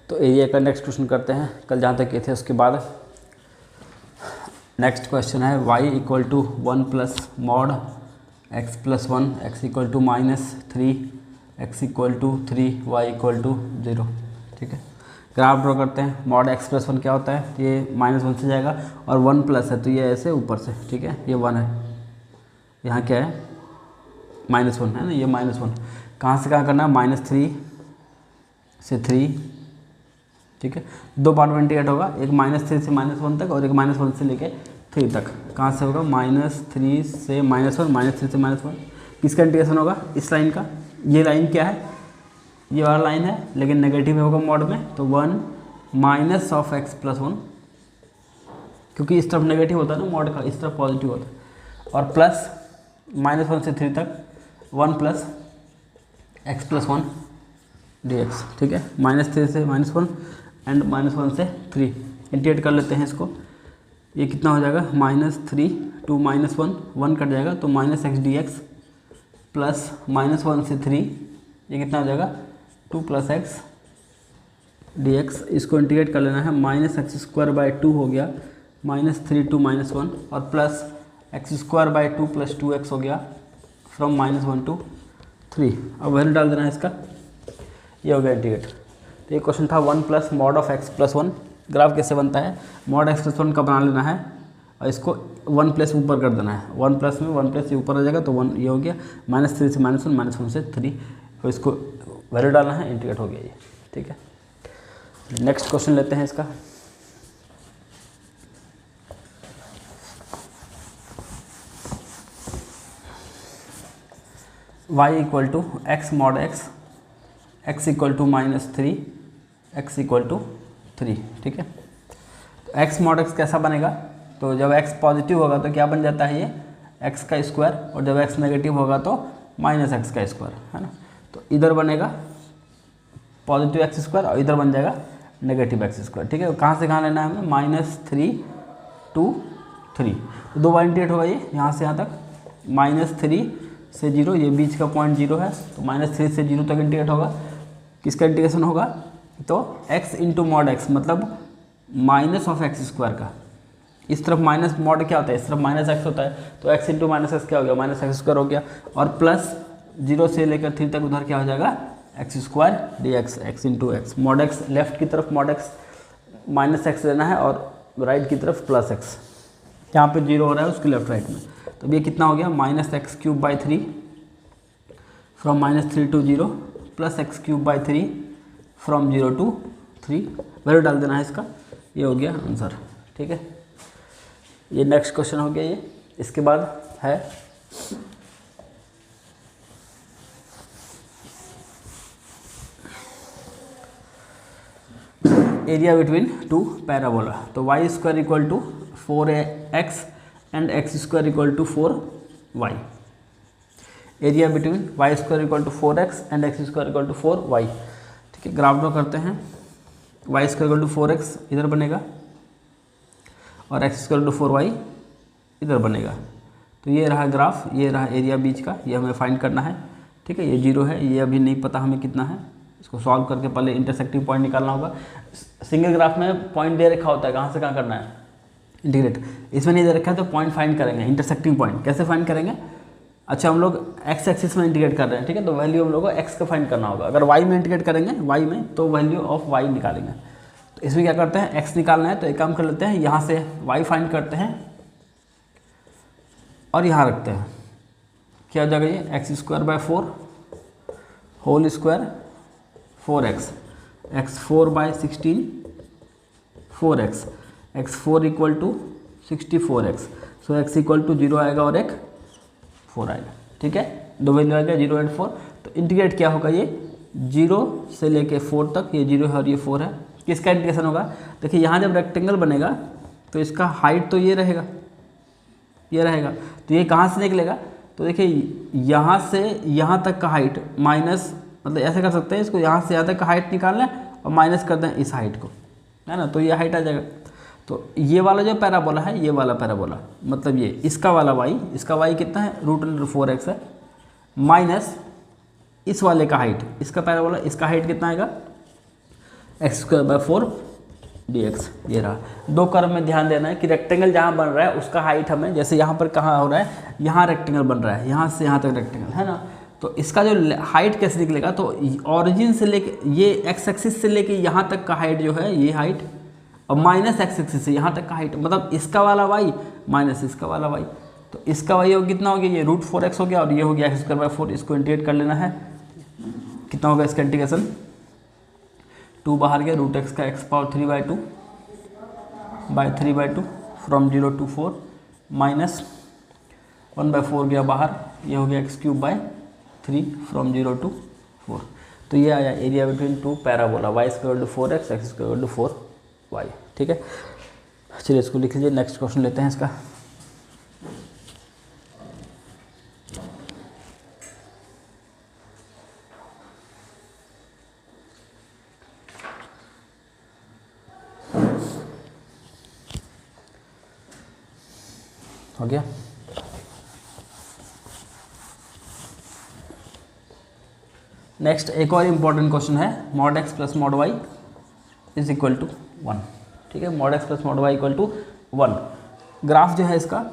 तो एरिया का next question करते हैं, कल जहाँ तक ये थे उसके बाद नेक्स्ट क्वेश्चन है y equal to 1 plus mod x plus 1 x equal to -3 x equal to 3 y equal to 0। ठीक है, ग्राफ ड्रॉ करते हैं। मॉड x प्लस 1 क्या होता है, ये -1 से जाएगा और 1 प्लस है तो ये ऐसे ऊपर से, ठीक है, ये 1 है, यहाँ क्या है -1 है ना, ये -1 कहाँ से कहाँ करना है, -3 से 3, ठीक है, दो पार्ट में इंटीग्रेट होगा, एक -3 से -1 तक और एक -1 से लेके 3 तक। कहाँ से होगा, -3 से -1, -3 से -1। किसका इंटीग्रेशन होगा, इस लाइन का। ये लाइन क्या है, ये वाला लाइन है लेकिन नेगेटिव होगा मॉड में, तो 1 माइनस ऑफ x प्लस 1, क्योंकि इस तरफ नेगेटिव होता है ना मॉड का, इस तरफ पॉजिटिव होता है, और प्लस -1 से 3 तक 1 प्लस x प्लस 1 dx। ठीक है, -3 से -1 एंड -1 से 3 इंटीग्रेट कर लेते हैं इसको। ये कितना हो जाएगा, -3 टू -1, 1 कट जाएगा तो -x dx प्लस -1 से 3, ये कितना हो जाएगा 2 प्लस x dx। इसको इंटीग्रेट कर लेना है, -x²/2 हो गया, -3 टू -1 और प्लस x²/2 प्लस 2x हो गया फ्रॉम -1 टू 3। अब वैल्यू डाल देना है इसका, ये हो गया इंटीग्रेट। तो ये क्वेश्चन था 1 plus mod of x plus 1। Graph कैसे बनता है, मॉड x प्लस 1 का बना लेना है और इसको 1 प्लस ऊपर कर देना है, 1 प्लस में 1 प्लस ये ऊपर आ जाएगा तो 1 ये हो गया, -3 से -1, -1 से 3, तो इसको वैल्यू डालना है, इंटीग्रेट हो गया ये। ठीक है, नेक्स्ट क्वेश्चन लेते हैं इसका। y equal to x mod x equal to -3 x equal to 3। ठीक है, तो x मॉड x कैसा बनेगा, तो जब x पॉजिटिव होगा तो क्या बन जाता है ये x का स्क्वायर, और जब x नेगेटिव होगा तो -x का स्क्वायर, है ना। तो इधर बनेगा पॉजिटिव x² और इधर बन जाएगा नेगेटिव x²। ठीक है, कहाँ से कहाँ लेना है हमें, -3 टू 3, तो 2 बार इंटीग्रेट होगा ये यहाँ से यहाँ तक, -3 से 0, ये बीच का पॉइंट 0 है तो -3 से 0 तक इंटीग्रेट होगा। किसका इंटीग्रेशन होगा, तो x इंटू मॉड x, मतलब माइनस ऑफ x² का। इस तरफ माइनस मॉड क्या होता है, इस तरफ -x होता है, तो x इंटू -x क्या हो गया, -x² हो गया, और प्लस 0 से लेकर 3 तक उधर क्या हो जाएगा x² dx, x into x। Mod x left की तरफ मॉड x -x लेना है और राइट की तरफ +x, यहाँ पे 0 हो रहा है उसके लेफ्ट राइट में, तो ये कितना हो गया -x³/3 from -3 to 0 plus x³/3 from 0 to 3। Value डाल देना है इसका, ये हो गया आंसर। ठीक है, ये नेक्स्ट क्वेश्चन हो गया ये। इसके बाद है एरिया बिटवीन टू पैराबोला। तो y² equal to 4x and x² equal to 4y। Area between y² equal to 4x and x² equal to 4y। ठीक है, ग्राफ ड्रॉ करते हैं। y² इक्वल टू 4x इधर बनेगा और x² इक्वल टू 4y इधर बनेगा। तो ये रहा ग्राफ, ये रहा एरिया बीच का, ये हमें फाइंड करना है। ठीक है, ये 0 है, ये अभी नहीं पता हमें कितना है, इसको सॉल्व करके पहले इंटरसेक्टिंग पॉइंट निकालना होगा। सिंगल ग्राफ में पॉइंट दे रखा होता है, कहाँ से कहाँ करना है इंटीग्रेट, इसमें नहीं दे रखा है तो पॉइंट फाइंड करेंगे। इंटरसेक्टिंग पॉइंट कैसे फाइंड करेंगे, अच्छा हम लोग x एक्सिस में इंटीग्रेट कर रहे हैं, ठीक है, तो वैल्यू हम लोग को x का फाइंड करना होगा। अगर y में इंटीग्रेट करेंगे y में तो वैल्यू ऑफ y निकालेंगे। तो इसमें क्या करते हैं, x निकालना है तो एक काम कर लेते हैं, यहाँ से y फाइंड करते हैं और यहाँ रखते हैं, क्या हो जाएगा ये x²/4 whole square 4x, x4/16 4x, x4 equal to 64x, so x equal to 0 आएगा और एक 4 आएगा। ठीक है, दो वैल्यू आएगा 0 एंड 4। तो इंटीग्रेट क्या होगा, ये 0 से लेके 4 तक, ये 0 है और ये 4 है। किसका इंटीग्रेशन होगा, देखिए यहाँ जब रेक्टेंगल बनेगा तो इसका हाइट तो ये रहेगा, ये रहेगा, तो ये कहाँ से निकलेगा, तो देखिए यहाँ से यहाँ तक का हाइट माइनस, मतलब ऐसे कर सकते हैं इसको, यहाँ से यहाँ तक का हाइट निकाल लें और माइनस कर दें इस हाइट को, है ना, तो ये हाइट आ जाएगा। तो ये वाला जो पैराबोला है, ये वाला पैराबोला, मतलब ये इसका वाला y, इसका y कितना है √4x है, माइनस इस वाले का हाइट, इसका पैराबोला, इसका हाइट कितना आएगा, एक्स स्क्वायर बाय 4 dx। ये रहा। दो कर्व में ध्यान देना है कि रेक्टेंगल जहाँ बन रहा है उसका हाइट हमें, जैसे यहाँ पर कहाँ हो रहा है, यहाँ रेक्टेंगल बन रहा है, यहाँ से यहाँ तक रेक्टेंगल है ना, तो इसका जो हाइट कैसे निकलेगा, तो ऑरिजिन से लेके ये एक्स एक्सिस से लेके यहाँ तक का हाइट जो है, ये हाइट, और माइनस एक्स एक्सिस से यहाँ तक का हाइट, मतलब इसका वाला वाई माइनस इसका वाला वाई, तो इसका वाई कितना हो गया, ये √4x हो गया, और ये हो गया एक्स स्क्वायर बाय 4। इसको इंटीग्रेट कर लेना है, कितना होगा इसका इंटीग्रेशन, 2 बाहर गया, √x का x⁻3/2 bye 3/2 from 0 to 4 minus 1/4 गया बाहर, ये हो गया x³/3 फ्रॉम 0 to 4। तो ये आया area between two parabola, y² 4x x² 4y। ठीक है, चलिए इसको लिख लीजिए। नेक्स्ट क्वेश्चन लेते हैं इसका। हो गया। नेक्स्ट एक और इम्पॉर्टेंट क्वेश्चन है, mod x plus mod y is equal to 1। ठीक है, mod x plus mod y equal to 1। Graph जो है इसका,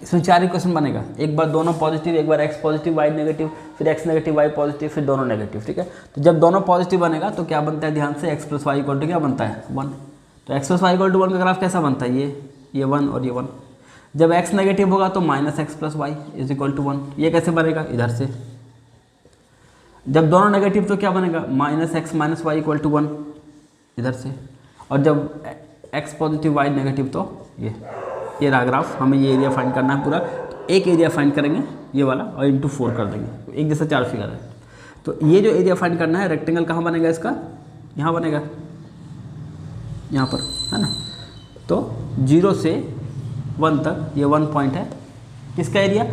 इसमें 4 इक्वेशन बनेगा, एक बार दोनों पॉजिटिव, एक बार x पॉजिटिव y नेगेटिव, फिर x नेगेटिव y पॉजिटिव, फिर दोनों नेगेटिव। ठीक है, तो जब दोनों पॉजिटिव बनेगा तो क्या बनता है, ध्यान से, x plus y equal to क्या बनता है, 1। तो x plus y equal to 1 का ग्राफ कैसा बनता है, ये 1 और ये 1। जब x नेगेटिव होगा तो minus x plus y is equal to 1। ये कैसे बनेगा, इधर से। जब दोनों नेगेटिव तो क्या बनेगा, minus x minus y equal to 1 इधर से। और जब x पॉजिटिव वाई नेगेटिव तो ये रहा ग्राफ। हमें ये एरिया फाइंड करना है पूरा, तो एक एरिया फाइंड करेंगे ये वाला और इंटू 4 कर देंगे, एक जैसा 4 फिगर है। तो ये जो एरिया फाइंड करना है, रेक्टेंगल कहाँ बनेगा इसका, यहाँ बनेगा, यहाँ पर है ना। तो 0 से 1 तक ये 1 पॉइंट है, किसका एरिया,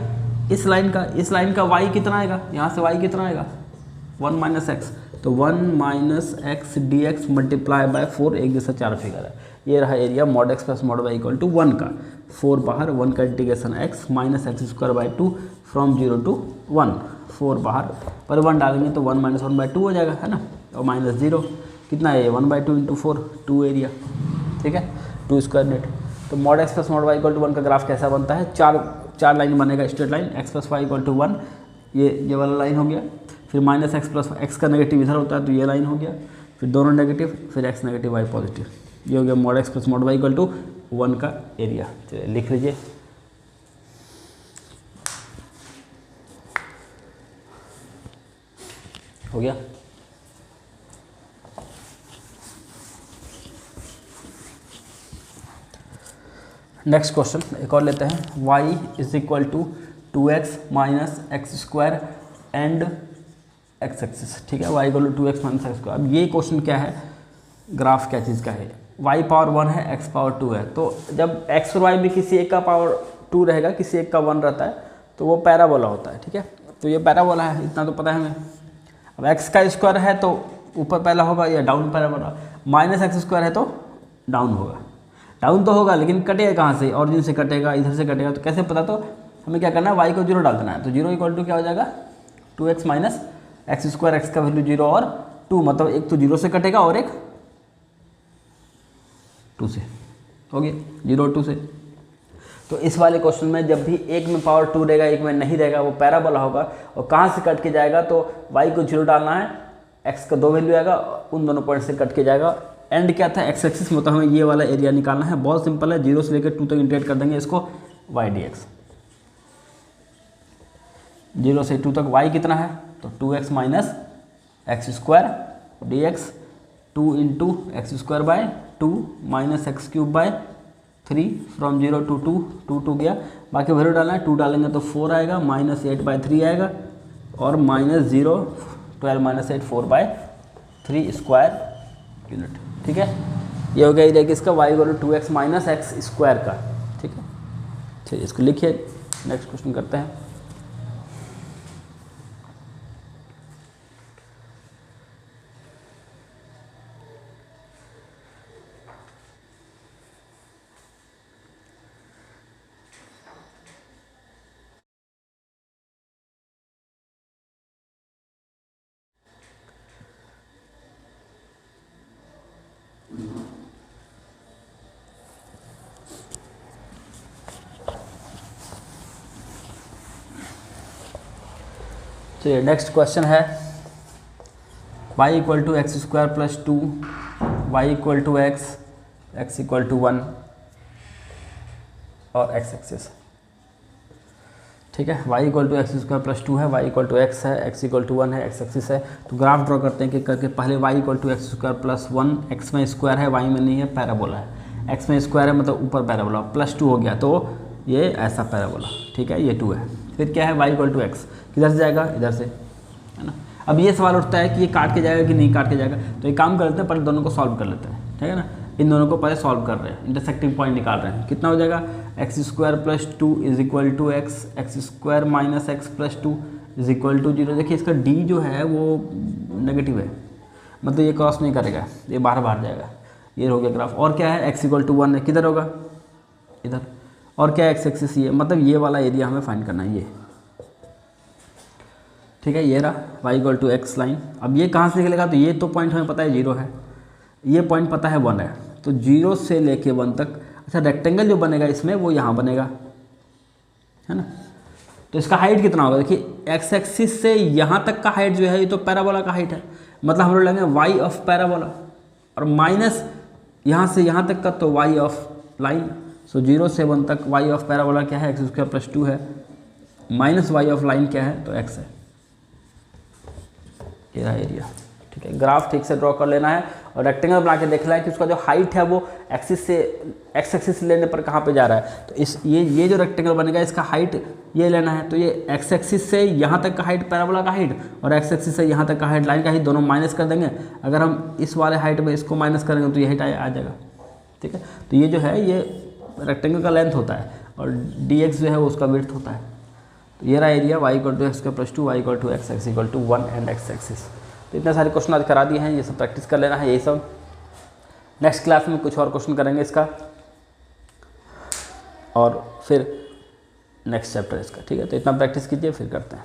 इस लाइन का। इस लाइन का y कितना आएगा, यहाँ से y कितना आएगा, 1 माइनस एक्स, तो 1 minus x dx multiply by 4, एक जैसा 4 फिगर है। ये रहा area mod x plus mod y equal to 1 का। 4 बाहर, 1 का integration x minus x square by 2 from 0 to 1, 4 बाहर, पर 1 डालेंगे तो 1 माइनस 1/2 हो जाएगा, है ना, और माइनस 0 कितना है, 1/2 इंटू 4, 2 एरिया। ठीक है, 2 स्क्वायर नेट। तो mod x plus mod y equal to 1 का ग्राफ कैसा बनता है, चार लाइन बनेगा, straight line, x plus y equal to 1, ये वाला लाइन हो गया, फिर माइनस एक्स प्लस एक्स का नेगेटिव इधर होता है तो ये लाइन हो गया, फिर दोनों नेगेटिव, फिर x नेगेटिव y पॉजिटिव। ये हो गया mod x plus mod y equal to 1 का एरिया। चलिए लिख लीजिए। हो गया। नेक्स्ट क्वेश्चन एक और लेते हैं, y is equal to 2x minus x square and x axis. ठीक है, y equal to 2x minus x square. अब ये क्वेश्चन क्या है, ग्राफ क्या चीज़ का है, y पावर 1 है, x पावर 2 है। तो जब x और y में किसी एक का पावर 2 रहेगा, किसी एक का 1 रहता है, तो वो पैराबोला होता है। ठीक है, तो ये पैराबोला है, इतना तो पता है हमें। अब x का स्क्वायर है तो ऊपर पहला होगा, या down parabola, minus x square है तो डाउन होगा। डाउन तो होगा लेकिन कटेगा कहाँ से, ऑरिजिन से कटेगा, इधर से कटेगा, तो कैसे पता, तो हमें क्या करना है, y को 0 डाल देना है। तो 0 इक्वल टू क्या हो जाएगा, 2x minus x square, x का वैल्यू 0 और 2, मतलब एक तो 0 से कटेगा और एक 2 से, हो गया 0 और 2 से। तो इस वाले क्वेश्चन में जब भी एक में पावर 2 रहेगा, एक में नहीं रहेगा, वो पैराबोला होगा। और कहाँ से कट के जाएगा, तो y को 0 डालना है, x का 2 वैल्यू आएगा, उन दोनों पॉइंट से कट के जाएगा। एंड क्या था, एक्स एक्सिस में, तो हमें ये वाला एरिया निकालना है। बहुत सिंपल है, 0 से लेकर 2 तक इंटीग्रेट कर देंगे इसको, y dx। 0 से 2 तक y कितना है, तो 2x minus x square dx, 2 into x square by 2 minus x cube by 3 from 0 to 2, 2 गया, बाकी वैल्यू डालना है, 2 डालेंगे तो 4 आएगा, माइनस 8/3 आएगा, और माइनस 0, 12 माइनस 8, 4/3 स्क्वायर यूनिट। ठीक है, ये हो गया एरिया किसका, y equal to 2x minus x square का। ठीक है, चलिए इसको लिखिए, नेक्स्ट क्वेश्चन करते हैं। चलिए नेक्स्ट क्वेश्चन है y equal to x square plus 2, y equal to x equal to 1 और एक्स एक्सिस। ठीक है, y equal to x square plus 2 है, y इक्वल टू एक्स है, x इक्वल टू 1 है, एक्स एक्सिस है। तो graph draw करते हैं कि करके पहले y equal to x square plus 1, x में स्क्वायर है, y में नहीं है, पैराबोला है। x में स्क्वायर है मतलब ऊपर पैराबोला, प्लस 2 हो गया तो ये ऐसा पैराबोला। ठीक है, ये 2 है। फिर क्या है, y इक्वल टू एक्स किधर से जाएगा, इधर से, है ना। अब ये सवाल उठता है कि ये काट के जाएगा कि नहीं काट के जाएगा। तो एक काम कर लेते हैं, पहले दोनों को सॉल्व कर लेते हैं। ठीक है ना, इन दोनों को पहले सॉल्व कर रहे हैं, इंटरसेक्टिंग पॉइंट निकाल रहे हैं। कितना हो जाएगा, x square plus 2 is equal to x, x square minus x plus 2 is equal to 0। देखिए इसका d जो है वो नेगेटिव है, मतलब ये क्रॉस नहीं करेगा, ये बाहर बाहर जाएगा। ये हो गया ग्राफ। और क्या है, x इक्वल टू 1 है, किधर होगा, इधर। और क्या है, एक्स एक्सिस ये, मतलब ये वाला एरिया हमें फाइंड करना है, ये। ठीक है, ये रहा y equal to x line. अब ये कहाँ से निकलेगा, तो ये तो पॉइंट हमें पता है 0 है, ये पॉइंट पता है 1 है, तो 0 से लेके 1 तक। अच्छा, रेक्टेंगल जो बनेगा इसमें वो यहाँ बनेगा, है ना। तो इसका हाइट कितना होगा, देखिए एक्स एक्सिस से यहाँ तक का हाइट जो है ये तो पैराबोला का हाइट है, मतलब हम लोग लेंगे y ऑफ पैराबोला, और माइनस यहाँ से यहाँ तक का तो y ऑफ लाइन। सो 0 से 1 तक y ऑफ पैराबोला क्या है, एक्स स्क्वायर प्लस 2 है, माइनस y ऑफ लाइन क्या है, तो x है। ये रहा एरिया। ठीक है, ग्राफ ठीक से ड्रॉ कर लेना है और रेक्टेंगल बना के देखना है कि उसका जो हाइट है वो एक्सिस से एक्स एक्सिस लेने पर कहाँ पे जा रहा है। तो इस ये जो रेक्टेंगल बनेगा इसका हाइट ये लेना है, तो ये एक्स एक्सिस से यहाँ तक का हाइट पैराबोला का हाइट और एक्स एक्सिस से यहाँ तक का हाइट लाइन का हाइट, दोनों माइनस कर देंगे। अगर हम इस वाले हाइट में इसको माइनस करेंगे तो ये हाइट आ जाएगा। ठीक है, तो ये जो है ये रेक्टेंगल का लेंथ होता है और डी एक्स जो है वो उसका विड्थ होता है। तो ये रहा area, y equal to x का plus 2, y equal to x, x equal to 1 and x axis. तो इतने सारे क्वेश्चन आज करा दिए हैं, ये सब प्रैक्टिस कर लेना है। यही सब नेक्स्ट क्लास में कुछ और क्वेश्चन करेंगे इसका, और फिर नेक्स्ट चैप्टर इसका। ठीक है, तो इतना प्रैक्टिस कीजिए, फिर करते हैं।